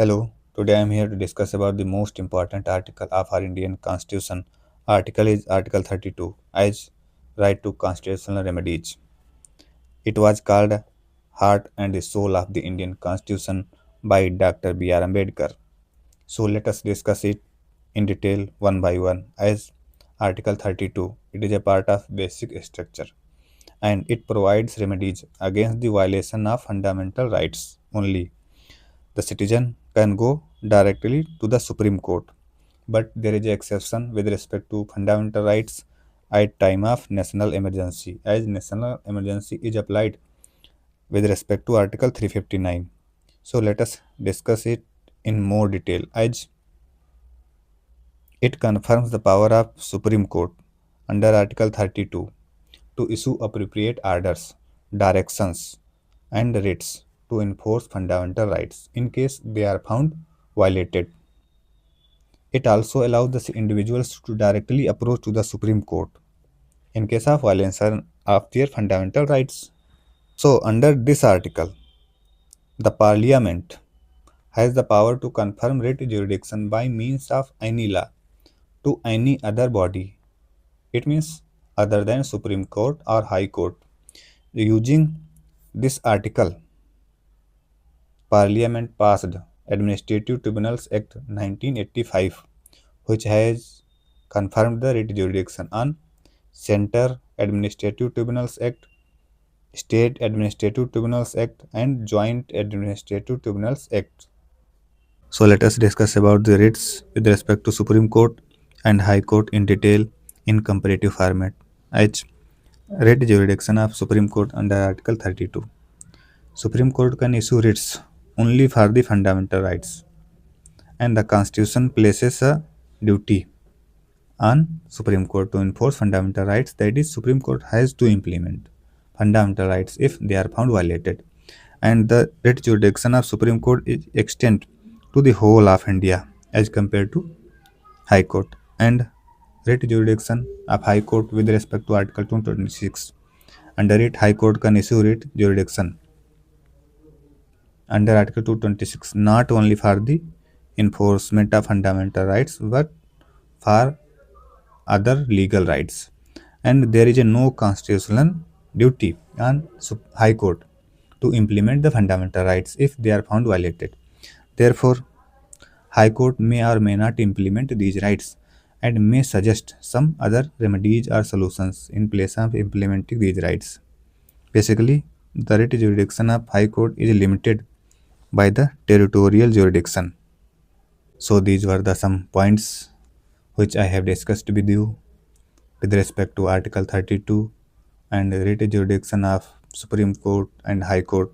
Hello, today I am here to discuss about the most important article of our Indian Constitution. Article is Article 32 as right to constitutional remedies. It was called Heart and the Soul of the Indian Constitution by Dr. B.R. Ambedkar. So let us discuss it in detail one by one as Article 32. It is a part of basic structure and it provides remedies against the violation of fundamental rights only. The citizen can go directly to the Supreme Court, but there is an exception with respect to fundamental rights at time of national emergency, as national emergency is applied with respect to Article 359. So let us discuss it in more detail, as it confirms the power of Supreme Court under Article 32 to issue appropriate orders, directions, and writs to enforce fundamental rights in case they are found violated. It also allows the individuals to directly approach to the Supreme Court in case of violation of their fundamental rights. So, under this article, the Parliament has the power to confirm writ jurisdiction by means of any law to any other body. It means other than Supreme Court or High Court. Using this article, Parliament passed Administrative Tribunals Act 1985, which has confirmed the writ jurisdiction on Center Administrative Tribunals Act, State Administrative Tribunals Act, and Joint Administrative Tribunals Act. So let us discuss about the writs with respect to Supreme Court and High Court in detail in comparative format. H. Writ jurisdiction of Supreme Court under Article 32. Supreme Court can issue writs only for the fundamental rights, and the Constitution places a duty on Supreme Court to enforce fundamental rights. That is, Supreme Court has to implement fundamental rights if they are found violated. And the writ jurisdiction of Supreme Court is extend to the whole of India as compared to High Court. And writ jurisdiction of High Court with respect to Article 226. Under it, High Court can issue writ jurisdiction under Article 226 not only for the enforcement of fundamental rights but for other legal rights, and there is a no constitutional duty on High Court to implement the fundamental rights if they are found violated. Therefore, High Court may or may not implement these rights and may suggest some other remedies or solutions in place of implementing these rights. Basically, the writ jurisdiction of High Court is limited by the territorial jurisdiction. So these were the some points which I have discussed with you with respect to Article 32 and writ jurisdiction of Supreme Court and High Court.